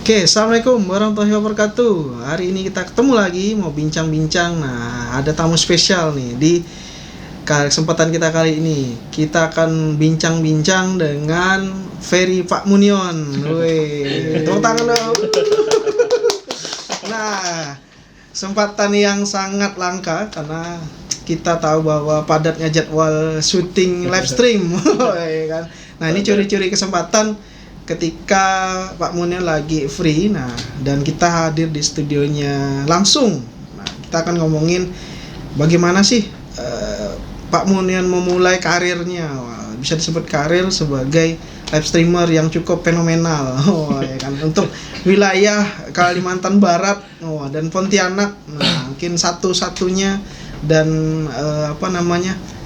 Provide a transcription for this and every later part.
Oke, assalamualaikum warahmatullahi wabarakatuh. Hari ini kita ketemu lagi mau bincang-bincang. Nah, ada tamu spesial nih di kesempatan kita kali ini. Kita akan bincang-bincang dengan Ferry Pak Munion. Woi, tepuk tangan dong. Nah, kesempatan yang sangat langka karena kita tahu bahwa padatnya jadwal syuting live stream. Kan? Nah, ini curi-curi kesempatan ketika Pak Munion lagi free, nah dan kita hadir di studionya langsung. Nah, kita akan ngomongin bagaimana sih Pak Munion memulai karirnya. Wah, bisa disebut karir sebagai live streamer yang cukup fenomenal. Ya kan? Untuk wilayah Kalimantan Barat, dan Pontianak, nah, mungkin satu-satunya dan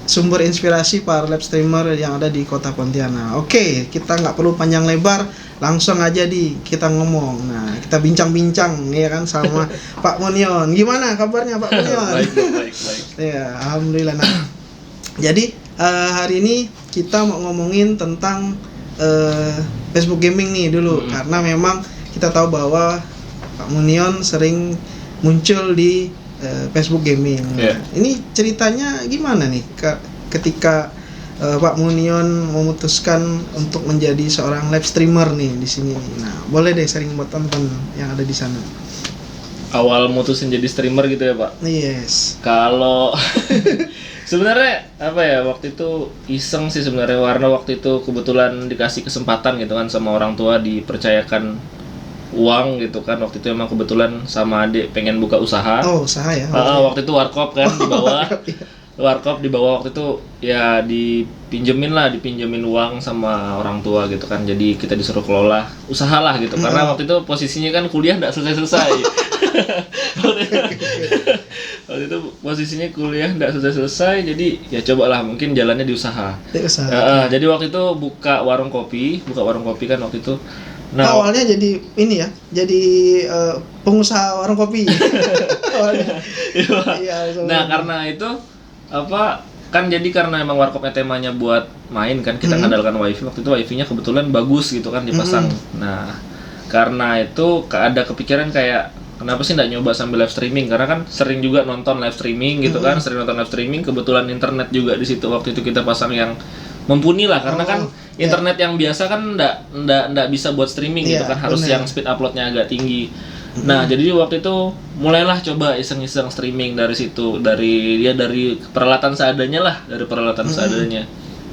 sumber inspirasi para live streamer yang ada di kota Pontianak. Oke, kita nggak perlu panjang lebar, langsung aja kita ngomong. Nah, kita bincang-bincang ya kan sama Pak Munion. Gimana kabarnya Pak Munion? Baik. Ya, alhamdulillah. Nah, jadi hari ini kita mau ngomongin tentang Facebook gaming nih dulu, karena memang kita tahu bahwa Pak Munion sering muncul di Facebook gaming. Yeah. Ini ceritanya gimana nih ketika Pak Munion memutuskan untuk menjadi seorang live streamer nih di sini. Nah, boleh deh sering buat teman yang ada di sana. Awal mutusin jadi streamer gitu ya, Pak? Yes. Kalau sebenarnya waktu itu iseng sih sebenarnya, karena waktu itu kebetulan dikasih kesempatan gitu kan sama orang tua, dipercayakan uang gitu kan. Waktu itu emang kebetulan sama adik pengen buka usaha. Oh, usaha ya. Waktu itu warkop kan di bawah. Warkop di bawah waktu itu ya dipinjemin uang sama orang tua gitu kan. Jadi kita disuruh kelola usaha lah gitu. Karena waktu itu posisinya kan kuliah enggak selesai-selesai. Waktu itu posisinya kuliah enggak selesai-selesai, jadi ya cobalah mungkin jalannya di usaha. Jadi waktu itu buka warung kopi kan waktu itu. Nah, awalnya jadi ini ya, jadi pengusaha warung kopi. Nah, karena itu karena emang warkopnya temanya buat main kan, kita ngandalkan wifi. Waktu itu wifi-nya kebetulan bagus gitu kan, dipasang. Nah, karena itu ada kepikiran kayak kenapa sih nggak nyoba sambil live streaming, karena kan sering juga nonton live streaming gitu kan, kebetulan internet juga di situ waktu itu kita pasang yang mumpuni lah, karena kan internet yang biasa kan nggak bisa buat streaming gitu kan, harus yang speed uploadnya agak tinggi. Nah, jadi waktu itu mulailah coba iseng-iseng streaming dari situ, dari peralatan seadanya.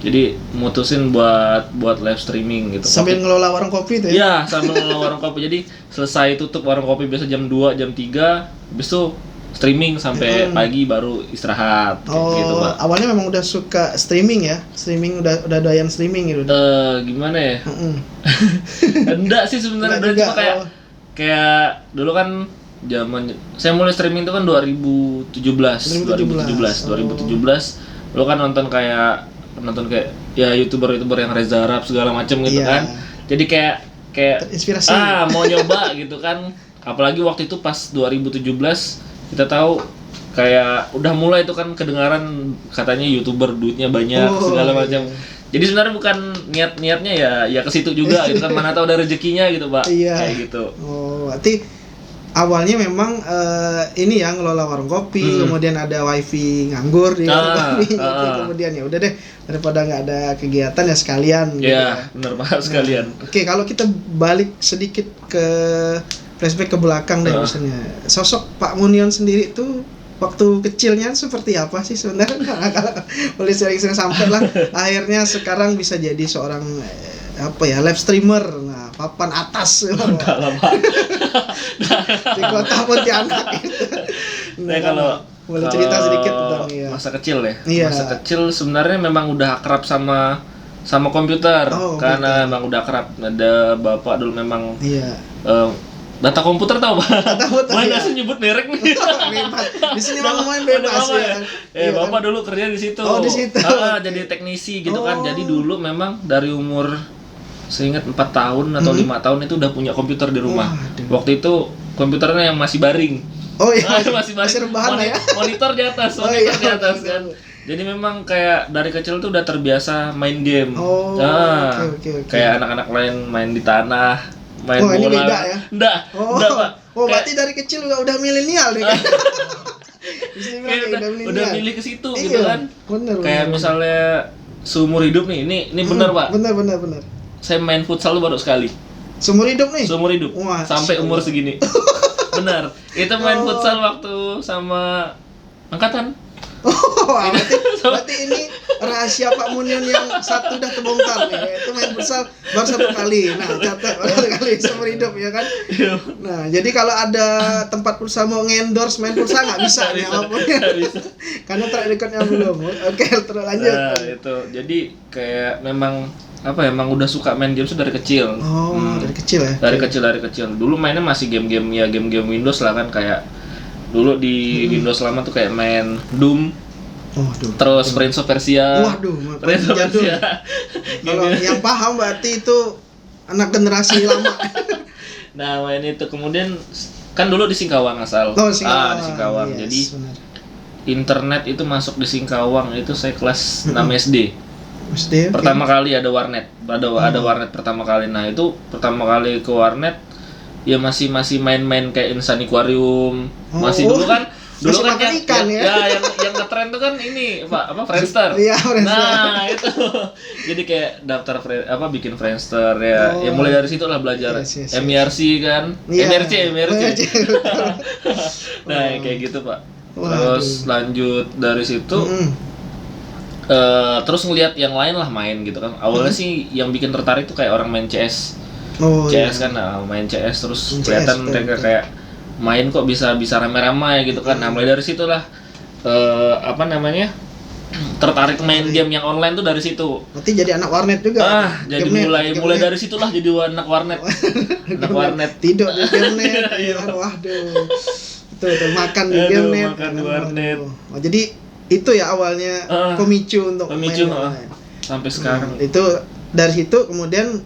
Jadi mutusin buat live streaming gitu. Sambil ngelola warung kopi itu ya? Iya, sambil ngelola warung kopi. Jadi selesai tutup warung kopi biasa jam 2, jam 3, habis itu streaming sampai pagi baru istirahat gitu, Pak. Awalnya memang udah suka streaming ya? Streaming udah doyan streaming gitu. Gimana ya? Enggak sih sebenarnya, cuma kayak dulu kan saya mulai streaming itu kan 2017. Dulu kan nonton kayak ya youtuber yang Reza Arab segala macem gitu kan. Jadi kayak terinspirasi. Mau nyoba gitu kan. Apalagi waktu itu pas 2017 kita tahu kayak udah mulai itu kan kedengaran katanya YouTuber duitnya banyak segala macam. Jadi sebenarnya bukan niatnya ya ke situ juga gitu kan, mana tahu ada rezekinya gitu, Pak. Kayak gitu. Oh, berarti awalnya memang ini yang ngelola warung kopi, kemudian ada wifi nganggur di warung kopi gitu. Kemudian ya udah deh, daripada nggak ada kegiatan ya sekalian gitu. Iya, benar Pak, sekalian. Oke, kalau kita balik sedikit ke flashback ke belakang deh, misalnya sosok Pak Munion sendiri itu waktu kecilnya seperti apa sih sebenarnya? Boleh sering-sering sampai lah akhirnya sekarang bisa jadi seorang live streamer. Nah, papan atas di kota Pontianak gitu. Nah, kalau boleh cerita sedikit tentang masa kecil ya. Iya. Masa kecil sebenarnya memang udah akrab sama komputer. Karena memang udah akrab, ada bapak dulu memang data komputer tahu Pak? Boleh nggak sih nyebut merek nih? Bebas. Di sini ngomongin bebas ya. Bapak dulu kerja di situ. Di situ. Jadi teknisi gitu kan. Jadi dulu memang dari umur seingat 4 tahun atau 5 tahun itu udah punya komputer di rumah. Waktu itu komputernya yang masih baring. Masih rebahan ya. Monitor di atas, kan. Jadi memang kayak dari kecil tuh udah terbiasa main game. Okay. Kayak anak-anak lain main di tanah, main Oh, ini bola. beda ya? Enggak, Pak. Berarti dari kecil udah milenial nih kan? Bisa dibilang Kayak kayak udah milenial. milih ke situ Iya, gitu kan. bener, Kayak bener. misalnya seumur hidup nih, ini bener Pak. Bener. Saya main futsal baru sekali. Seumur hidup nih? Seumur hidup. Wah, Sampai umur segini. Bener. Itu main futsal waktu sama angkatan. Berarti ini rahasia Pak Munion yang satu udah terbongkar nih. Itu main futsal baru 1 kali. Nah, catat baru 1 kali seumur hidup ya kan. Nah, jadi kalau ada tempat futsal mau ngendorse main futsal nggak bisa nih apapun. Nggak bisa. Karena track recordnya belum. Oke, terus lanjut. Nah, itu. Jadi kayak memang apa ya, emang udah suka main game dari kecil. Dari kecil ya. Dari kecil. Dulu mainnya masih game-game Windows lah kan, kayak dulu di Windows lama tuh kayak main Doom, Waduh. terus Prince of Persia. Waduh, Prince of jadul. Persia. Kalau yang paham berarti itu anak generasi lama. Nah, main itu kemudian kan dulu di Singkawang asal. Singkawang. Di Singkawang. Yes, Jadi benar. internet itu masuk di Singkawang itu saya kelas 6 SD. SD. Pertama kali ada warnet. Ada warnet pertama kali. Nah, itu pertama kali ke warnet ya masih main-main kayak Insan Aquarium. Masih dulu kan Masih makan yang, ikan ya? yang ngetren tuh kan ini apa Friendster. Iya, Friendster. Nah, itu. Jadi kayak daftar bikin Friendster ya. Ya mulai dari situ lah belajar Yes. MIRC kan. Iya. MRC. betul. Nah, kayak gitu, Pak. Waduh. Terus lanjut dari situ terus ngelihat yang lain lah main gitu kan. Awalnya sih yang bikin tertarik tuh kayak orang main CS. CS kan, main CS terus Main kelihatan CS, mereka betul. kayak main kok bisa ramai-ramai gitu kan. Nah, mulai dari situlah tertarik main game yang online tuh dari situ. Berarti jadi anak warnet juga. Jadi mulai dari situlah jadi anak warnet. Anak warnet. Tidur di gamenet. Waduh. Tuh makan di gamenet. Makan di warnet. Oh, jadi itu ya awalnya pemicu untuk main online. Sampai sekarang. Itu dari situ kemudian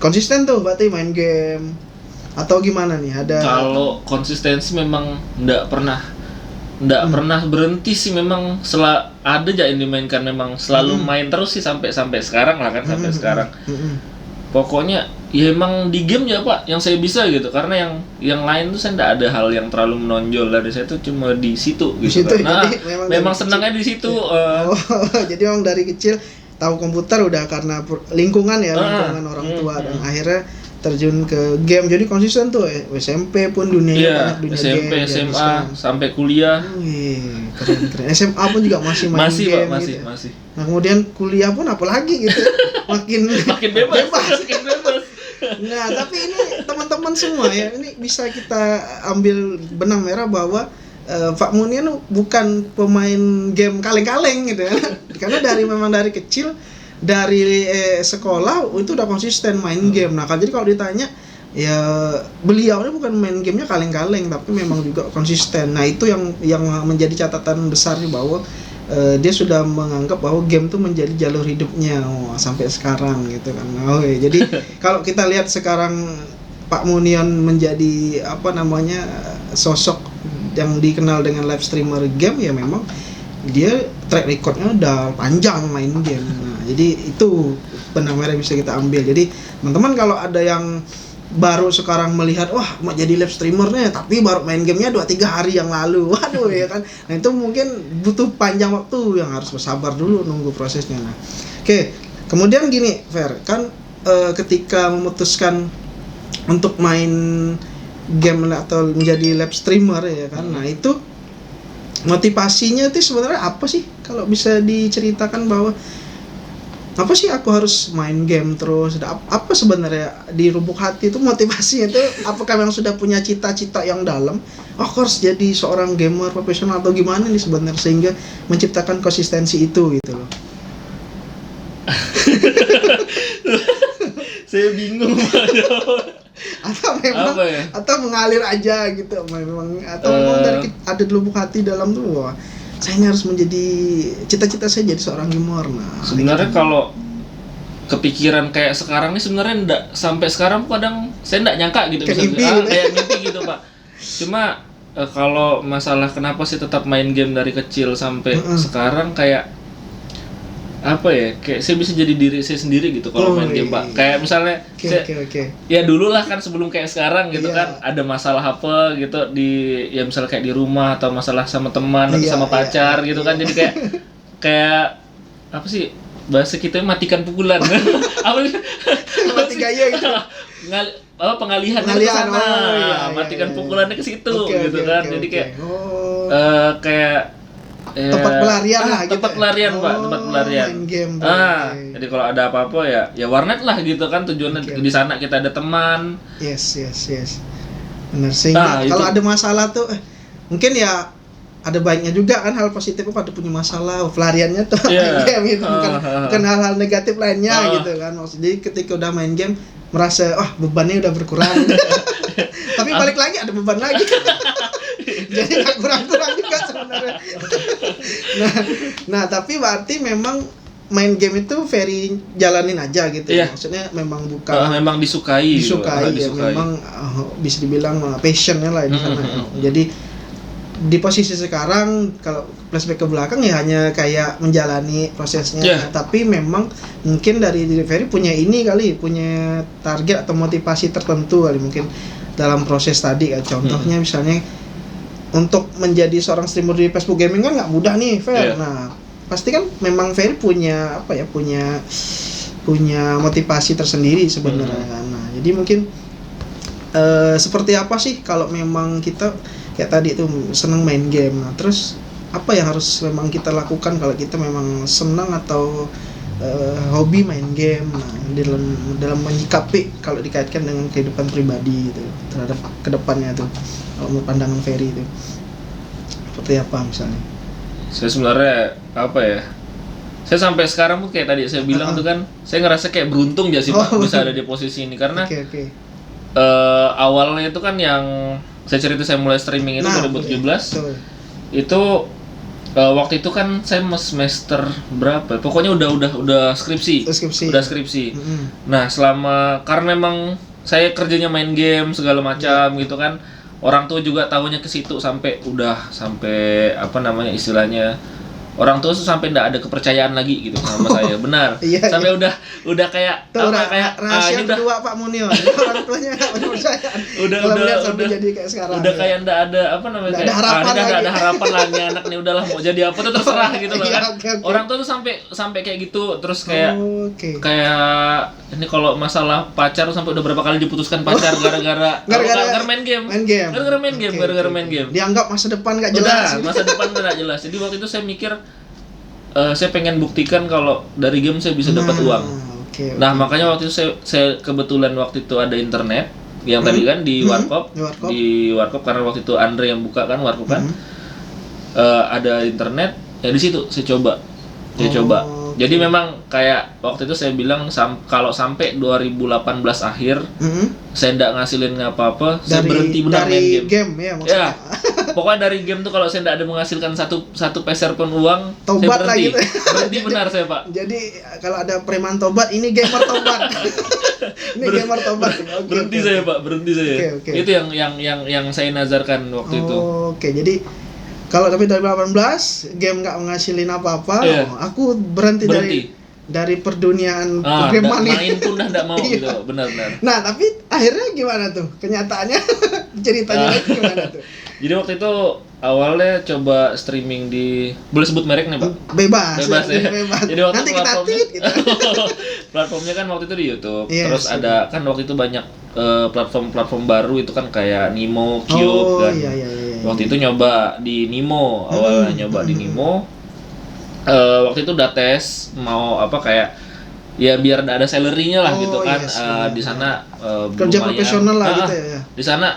konsisten tuh berarti main game atau gimana nih? Ada Kalau konsistensi memang nggak pernah berhenti sih, memang ada aja yang dimainkan, memang selalu main terus sih sampai sekarang lah kan, sampai sekarang. Pokoknya ya emang di game ya Pak yang saya bisa gitu, karena yang lain tuh saya nggak ada hal yang terlalu menonjol dari saya tuh, cuma di situ gitu. Nah, memang senangnya di situ. Jadi memang dari kecil tahu komputer udah karena lingkungan lingkungan orang tua dan akhirnya terjun ke game, jadi konsisten tuh SMP pun dunia SMP, game, SMA sampai kuliah. Wih, keren. SMA pun juga masih main game Pak, gitu. masih. Nah, kemudian kuliah pun apalagi gitu. makin bebas. Nah, tapi ini teman-teman semua ya, ini bisa kita ambil benang merah bahwa Pak Munion bukan pemain game kaleng-kaleng gitu ya. Karena memang dari kecil, dari sekolah itu udah konsisten main game. Nah, jadi kalau ditanya ya beliau ini bukan main gamenya kaleng-kaleng, tapi memang juga konsisten. Nah, itu yang menjadi catatan besar nih, bahwa dia sudah menganggap bahwa game tuh menjadi jalur hidupnya sampai sekarang gitu kan. Jadi kalau kita lihat sekarang Pak Munion menjadi sosok yang dikenal dengan live streamer game, ya memang dia track recordnya udah panjang main game. Nah, jadi itu benang merah yang bisa kita ambil. Jadi teman-teman kalau ada yang baru sekarang melihat, wah mau jadi live streamernya tapi baru main gamenya 2-3 hari yang lalu, waduh ya kan. Nah, itu mungkin butuh panjang waktu, yang harus bersabar dulu nunggu prosesnya. Nah, oke. Kemudian gini, Fer, kan ketika memutuskan untuk main game atau menjadi live streamer ya kan, nah itu motivasinya itu sebenarnya apa sih? Kalau bisa diceritakan bahwa apa sih aku harus main game terus? Apa sebenarnya di lubuk hati itu motivasinya itu? Apakah memang sudah punya cita-cita yang dalam? Aku harus jadi seorang gamer profesional atau gimana nih sebenarnya sehingga menciptakan konsistensi itu gitu loh. Saya bingung. Atau memang atau mengalir aja gitu memang, atau memang ada lubuk hati dalam tuh, wah saya ini harus menjadi cita-cita saya jadi seorang gamer. Nah, sebenarnya kalau kepikiran kayak sekarang nih sebenarnya enggak, sampai sekarang kadang saya enggak nyangka gitu, kayak mimpi gitu Pak. Cuma kalau masalah kenapa sih tetap main game dari kecil sampai sekarang, kayak apa ya, kayak saya bisa jadi diri saya sendiri gitu kalau main game Pak. Kayak misalnya Oke. ya dulu lah kan sebelum kayak sekarang gitu Iya. kan ada masalah apa gitu ya misalnya kayak di rumah atau masalah sama teman atau Iya, sama pacar iya, gitu iya. kan, jadi kayak apa sih bahasa kita matikan pukulan apa sih? Mati gaya gitu. Pengalihan ke Pengalihan, sana, iya, matikan iya. pukulannya ke situ gitu kan. Jadi kayak kayak tempat pelarian lah gitu. tempat pelarian Pak, tempat pelarian. Main game. Jadi kalau ada apa-apa ya warnet lah gitu kan, tujuannya di sana kita ada teman. Yes. Benar, sehingga kalau ada masalah tuh mungkin ya ada baiknya juga kan, hal positifnya pada punya masalah, pelariannya tuh main game gitu, bukan hal-hal negatif lainnya gitu kan. Maksudnya ketika udah main game merasa bebannya udah berkurang. Tapi balik lagi ada beban lagi. Jadi nggak kurang-kurang juga sebenarnya. nah tapi berarti memang main game itu very jalanin aja gitu. Maksudnya memang bukan memang disukai ya, memang bisa dibilang passionnya lah di sana. Jadi di posisi sekarang kalau flashback ke belakang ya hanya kayak menjalani prosesnya, tapi memang mungkin dari diri Ferry punya punya target atau motivasi tertentu kali mungkin dalam proses tadi kan. Contohnya misalnya untuk menjadi seorang streamer di Facebook Gaming kan nggak mudah nih Fer. Nah pasti kan memang Ferry punya motivasi tersendiri sebenarnya. Nah jadi mungkin seperti apa sih kalau memang kita kayak tadi itu senang main game, nah terus apa yang harus memang kita lakukan kalau kita memang senang atau hobi main game, nah dalam menyikapi kalau dikaitkan dengan kehidupan pribadi gitu terhadap kedepannya tuh, kalau menurut pandangan Ferry itu seperti apa misalnya? Saya sebenarnya apa ya, saya sampai sekarang pun kayak tadi saya bilang tuh kan, saya ngerasa kayak beruntung aja sih Pak bisa ada di posisi ini karena awalnya itu kan yang saya cerita saya mulai streaming itu 2017 itu waktu itu kan saya semester berapa? Pokoknya udah skripsi. Udah skripsi. Nah, karena memang saya kerjanya main game segala macam gitu kan. Orang tua juga tahunya ke situ sampai apa namanya istilahnya, orang tua tuh sampai enggak ada kepercayaan lagi gitu sama saya. Benar. Sampai udah kayak tuh, kayak rahasia kedua Pak Munio. Orang tuanya enggak percaya. Udah sampai jadi kayak sekarang. Udah kayak enggak ada apa namanya, kayak enggak ada harapan lagi anak nih, udahlah mau jadi apa tuh terserah gitu loh kan. Orang tua tuh sampai kayak gitu, terus kayak kayak ini kalau masalah pacar sampai udah berapa kali diputuskan pacar gara-gara main game. Gara-gara main game. Dianggap masa depan enggak jelas. Masa depan enggak jelas. Jadi waktu itu saya mikir saya pengen buktikan kalau dari game saya bisa dapat uang. Nah, makanya waktu itu saya kebetulan waktu itu ada internet yang tadi kan di Warkop. Di Warkop karena waktu itu Andre yang buka kan Warkop kan. Ada internet, ya di situ saya coba. Jadi memang kayak waktu itu saya bilang kalau sampai 2018 akhir saya enggak ngasilin apa-apa, saya berhenti benar main game. Ya, maksudnya. Pokoknya dari game tuh kalau saya enggak ada menghasilkan satu peser pun uang, tobat saya berhenti. Lah gitu. Berhenti benar saya, Pak. Jadi kalau ada preman tobat, ini gamer tobat. Gamer tobat. Berhenti saya, Pak. Berhenti saya. Itu yang saya nazarkan waktu itu. Jadi kalau tapi 2018 game nggak menghasilin apa-apa, aku berhenti dari perduniaan pergaman ini. Main pun udah nggak mau gitu, benar-benar. Nah tapi akhirnya gimana tuh kenyataannya? Ceritanya lagi gimana tuh? Jadi waktu itu awalnya coba streaming di, boleh sebut merek nih Pak? Bebas ya. Jadi waktu nanti kita tit gitu. Platformnya kan waktu itu di YouTube. Terus ada kan waktu itu banyak platform baru itu kan kayak Nimo, Cube kan. Waktu itu nyoba di Nimo, awalnya nyoba di Nimo. Waktu itu udah tes mau apa kayak ya biar ada salary-nya lah gitu kan. Di sana kerja profesional lah gitu ya. Di sana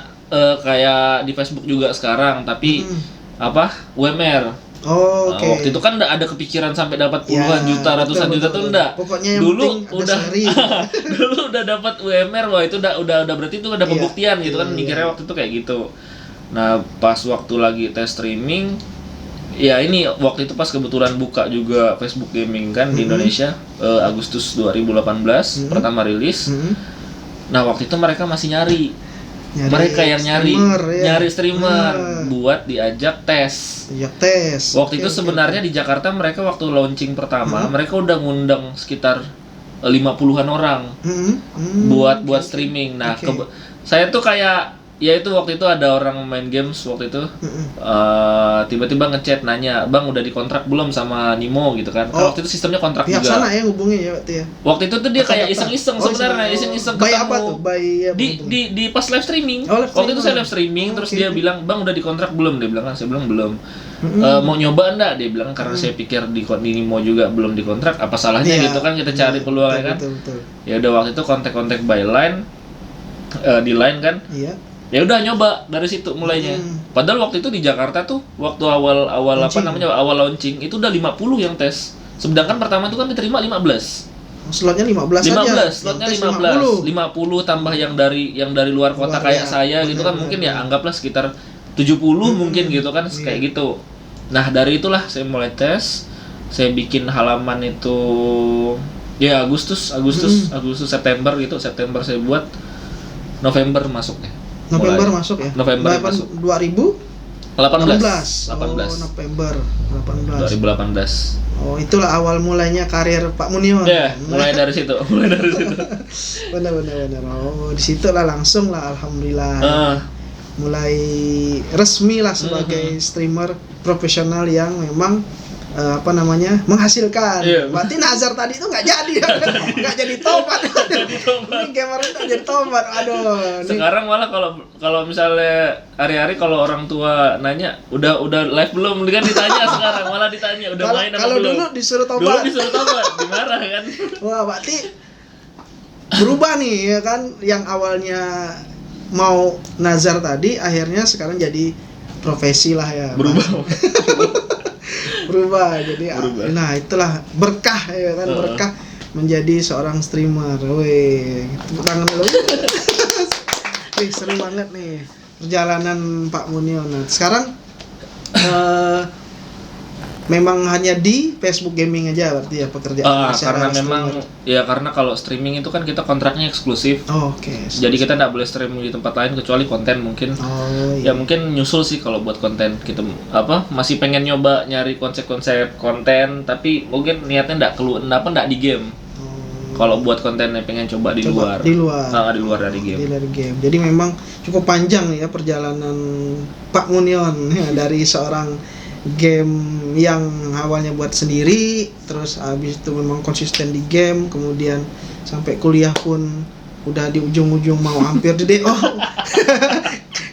kayak di Facebook juga sekarang tapi apa UMR. Waktu itu kan ada kepikiran sampai dapat puluhan juta, ratusan juta tuh enggak. Pokoknya yang dulu udah dulu udah dapat UMR, wah itu udah berarti itu ada pembuktian gitu kan, mikirnya waktu itu kayak gitu. Nah, pas waktu lagi tes streaming, ya ini waktu itu pas kebetulan buka juga Facebook Gaming kan di Indonesia, Agustus 2018 pertama rilis. Nah, waktu itu mereka masih nyari mereka yang nyari streamer Ah. buat diajak tes. Ya tes. Waktu Oke, itu oke, sebenarnya di Jakarta mereka waktu launching pertama mereka udah ngundang sekitar 50-an orang buat oke, streaming. Nah, Oke. saya tuh kayak ya itu waktu itu ada orang main games waktu itu tiba-tiba ngechat nanya, "Bang, udah dikontrak belum sama Nimo?" gitu kan. Oh. Waktu itu sistemnya kontrak Pihak juga. sana ya hubungi ya waktu ya. Waktu itu tuh dia Atau kayak daftar? iseng-iseng Oh, sebenarnya, iseng. iseng-iseng By ketemu. apa tuh? By apa Di pas live streaming. Oh, live Waktu itu saya streaming. live streaming terus Oke, dia oke. bilang, "Bang, udah dikontrak belum?" Dia bilang kan, saya bilang belum. Mau nyoba enggak? Dia bilang karena saya pikir di Nimo juga belum dikontrak, apa salahnya Iya. gitu kan, kita cari peluangnya kan. Betul. Ya udah waktu itu kontak-kontak by line di line kan. Iya. Ya udah nyoba dari situ mulainya. Padahal waktu itu di Jakarta tuh waktu awal Launching. awal launching itu udah 50 yang tes. Sedangkan pertama itu kan diterima 15. Slotnya 15 aja. 15, slotnya Yang tes 15. 50 tambah yang dari luar kota Luar kayak ya. saya gitu kan Benar, mungkin benar. ya anggaplah sekitar 70 mungkin gitu kan Iya. kayak gitu. Nah, dari itulah saya mulai tes. Saya bikin halaman itu ya Agustus, September gitu. September saya buat, November masuknya. November Mulai. masuk ya. November masuk. 2018. 18. Oh, November 18. 2018. Oh, itulah awal mulainya karir Pak Munion. Ya, mulai dari situ. Benar. Oh, di situ lah langsung lah alhamdulillah. Mulai resmi lah sebagai streamer profesional yang memang menghasilkan. Iya. Berarti nazar tadi itu nggak jadi, nggak jadi tobat. Ini gamer nggak jadi tobat. Aduh. Sekarang malah kalau misalnya hari-hari kalau orang tua nanya udah live belum, kan ditanya sekarang malah ditanya udah main apa Kalau belum. dulu disuruh Dulu tobat. disuruh tobat, dimarah kan. Wah, berarti berubah nih ya kan, yang awalnya mau nazar tadi akhirnya sekarang jadi profesi lah ya. Berubah jadi Berubah. nah itulah berkah ya kan, berkah menjadi seorang streamer. Weh, tepuk tangan dulu. Wih, seru banget nih perjalanan Pak Munion. Nah, sekarang memang hanya di Facebook Gaming aja berarti ya pekerjaan Karena secara memang streamer. ya karena kalau streaming itu kan kita kontraknya eksklusif. Oh, oke. Jadi kita nggak boleh streaming di tempat lain kecuali konten mungkin. Oh, Ya mungkin nyusul sih kalau buat konten kita masih pengen nyoba nyari konsep-konsep konten tapi mungkin niatnya nggak di game. Kalau buat kontennya pengen coba di luar. Di luar. Di luar dari game. Di luar game. Jadi memang cukup panjang ya perjalanan Pak Munion ya, dari seorang game yang awalnya buat sendiri, terus habis itu memang konsisten di game, kemudian sampai kuliah pun udah di ujung-ujung mau hampir di DO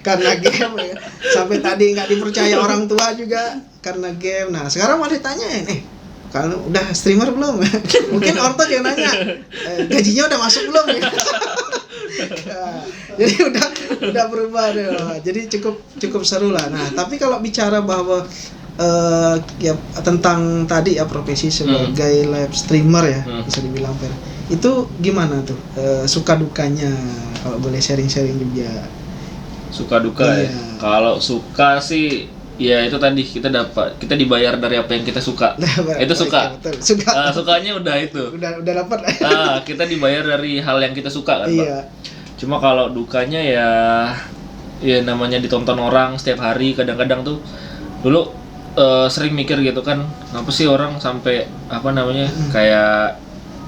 karena game ya. Sampai tadi nggak dipercaya orang tua juga karena game. Nah sekarang mau ditanyain, kalau udah streamer belum? Mungkin orang yang nanya, gajinya udah masuk belum ya? Nah, jadi udah berubah deh. Jadi cukup seru lah. Nah tapi kalau bicara bahwa ya tentang tadi ya profesi sebagai live streamer ya bisa dibilang itu gimana tuh suka dukanya, kalau boleh sharing juga. Suka duka ya. Kalau suka sih ya itu tadi kita dibayar dari apa yang kita suka. Itu suka. Betul. Suka. Sukanya udah itu. Udah dapat lah. Kita dibayar dari hal yang kita suka kan, Pak. Iya. Cuma kalau dukanya ya namanya ditonton orang setiap hari, kadang-kadang tuh dulu sering mikir gitu kan, kenapa sih orang sampai kayak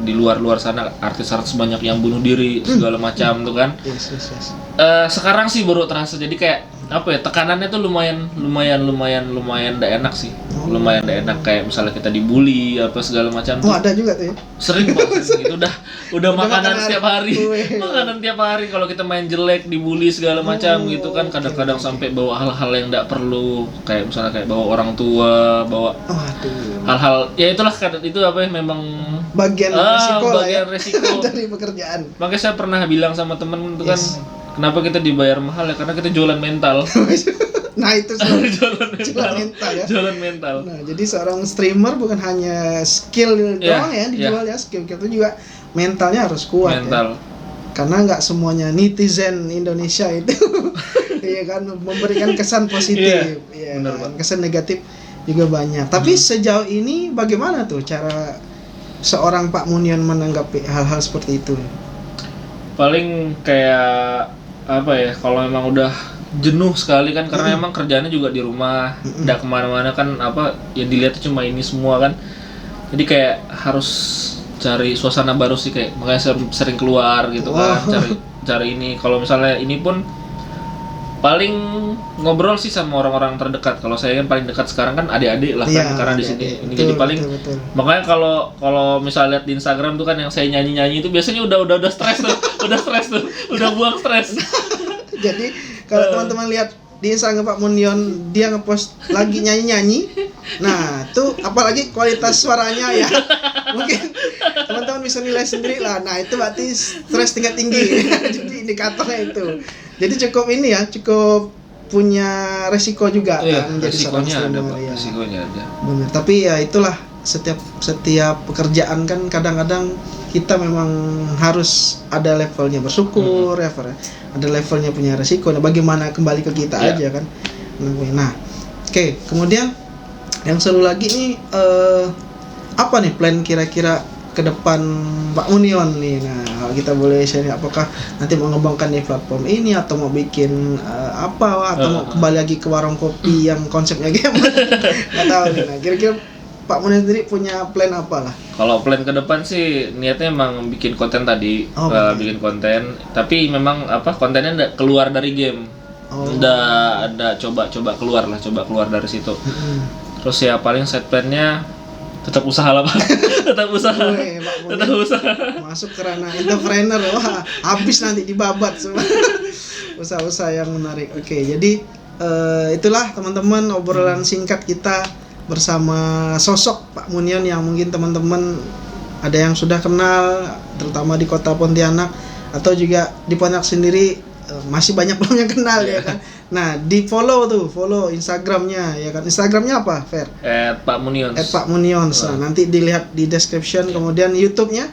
di luar sana artis-artis banyak yang bunuh diri segala macam tuh kan. Yes. Sekarang sih baru terasa, jadi kayak tekanannya tuh lumayan nggak enak sih. Lumayan nggak enak, kayak misalnya kita dibully apa segala macam tuh. Oh ada juga tuh ya. Sering banget gitu, udah makanan makan setiap hari. hari. Makanan tiap hari, kalau kita main jelek dibully segala macam gitu kan, kadang-kadang oke. sampai bawa hal-hal yang enggak perlu, kayak misalnya kayak bawa orang tua, bawa Aduh. hal-hal ya itulah itu memang Bagian resiko lah ya. bagian resiko. Dari pekerjaan. Makanya saya pernah bilang sama temen itu kan, Yes. kenapa kita dibayar mahal ya, karena kita jualan mental. Nah itu Jualan jualan mental ya. Jualan mental. Nah, jadi seorang streamer bukan hanya skill doang ya dijual ya, skill itu juga mentalnya harus kuat Mental. ya. Karena nggak semuanya netizen Indonesia itu iya kan memberikan kesan positif, Iya, ya, benar, kan? Pak. Kesan negatif juga banyak. Tapi sejauh ini bagaimana tuh cara seorang Pak Munion menanggapi hal-hal seperti itu? Paling kayak apa ya, kalau memang udah jenuh sekali kan, karena emang kerjaannya juga di rumah, nggak kemana-mana kan, apa yang dilihat cuma ini semua kan, jadi kayak harus cari suasana baru sih, kayak makanya sering keluar gitu kan, cari ini. Kalau misalnya ini pun paling ngobrol sih sama orang-orang terdekat. Kalau saya kan paling dekat sekarang kan adik-adik lah kan, karena di sini ini jadi paling betul. Makanya kalau misalnya lihat di Instagram tuh kan yang saya nyanyi itu biasanya udah stres tuh, udah buang stres. Jadi kalau teman-teman lihat di Instagram Pak Munion, dia ngepost lagi nyanyi-nyanyi. Nah, tuh apalagi kualitas suaranya ya. Mungkin teman-teman bisa nilai sendiri lah. Nah, itu berarti stres tingkat tinggi. Jadi indikatornya itu. Jadi cukup punya resiko juga kan menjadi seorang streamer. Resikonya ada. Benar. Tapi ya itulah, setiap pekerjaan kan kadang-kadang kita memang harus ada levelnya bersyukur, ada levelnya punya resiko. Nah, bagaimana kembali ke kita aja kan. Nah, oke. Kemudian yang seru lagi nih, apa nih plan kira-kira ke depan Pak Munion nih? Nah, kalau kita boleh share, apakah nanti mau ngembangkan di platform ini atau mau bikin atau mau kembali lagi ke warung kopi yang konsepnya game? Nggak tahu nih. Nah, kira-kira Pak Munion sendiri punya plan apa lah? Kalau plan ke depan sih niatnya emang bikin konten tadi, bikin konten. Tapi memang kontennya nggak keluar dari game. Udah ada coba keluar dari situ. Terus ya paling set plan-nya tetap usaha lah Pak. tetap usaha. Masuk ke ranah entrepreneur. Wah, habis nanti dibabat semua. Usaha-usaha yang menarik. Oke, jadi itulah teman-teman obrolan singkat kita bersama sosok Pak Munion yang mungkin teman-teman ada yang sudah kenal, terutama di kota Pontianak, atau juga di Pontianak sendiri masih banyak belum yang kenal ya kan. Nah, di follow Instagramnya ya kan. Instagramnya apa, Fer? @pakmunions. @pakmunions. Nah, nanti dilihat di description. Kemudian YouTube-nya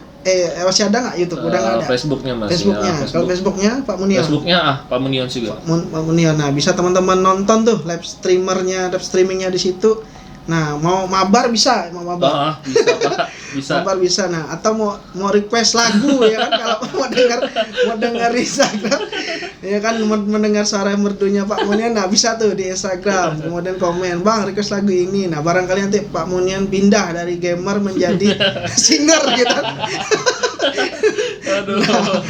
masih ada nggak YouTube? Udah nggak ada. Facebooknya masih. Facebooknya. Kalau Facebooknya Pak Munion. Facebooknya Pak Munion juga. Pak Munion. Nah, bisa teman-teman nonton tuh live streamingnya di situ. Nah, mau mabar bisa, bisa Pak, bisa. Mabar bisa. Nah, atau mau request lagu ya kan, kalau mau dengar Instagram ya kan, mendengar suara merdunya Pak Munion. Nah, bisa tuh di Instagram, kemudian komen, "Bang, request lagu ini." Nah, barangkali nanti Pak Munion pindah dari gamer menjadi singer gitu. Aduh. Nah,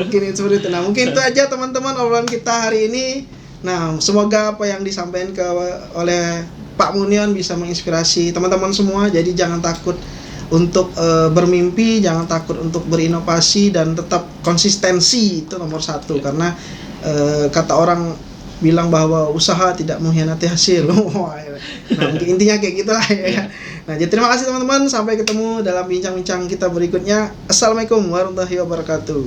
mungkin itu seperti itu. Nah, mungkin itu aja teman-teman obrolan kita hari ini. Nah, semoga apa yang disampaikan oleh Pak Munion bisa menginspirasi teman-teman semua. Jadi jangan takut untuk bermimpi, jangan takut untuk berinovasi, dan tetap konsistensi itu nomor satu. Karena kata orang bilang bahwa usaha tidak mengkhianati hasil. Nah, mungkin intinya kayak gitulah ya. Nah, jadi terima kasih teman-teman, sampai ketemu dalam bincang-bincang kita berikutnya. Assalamualaikum warahmatullahi wabarakatuh.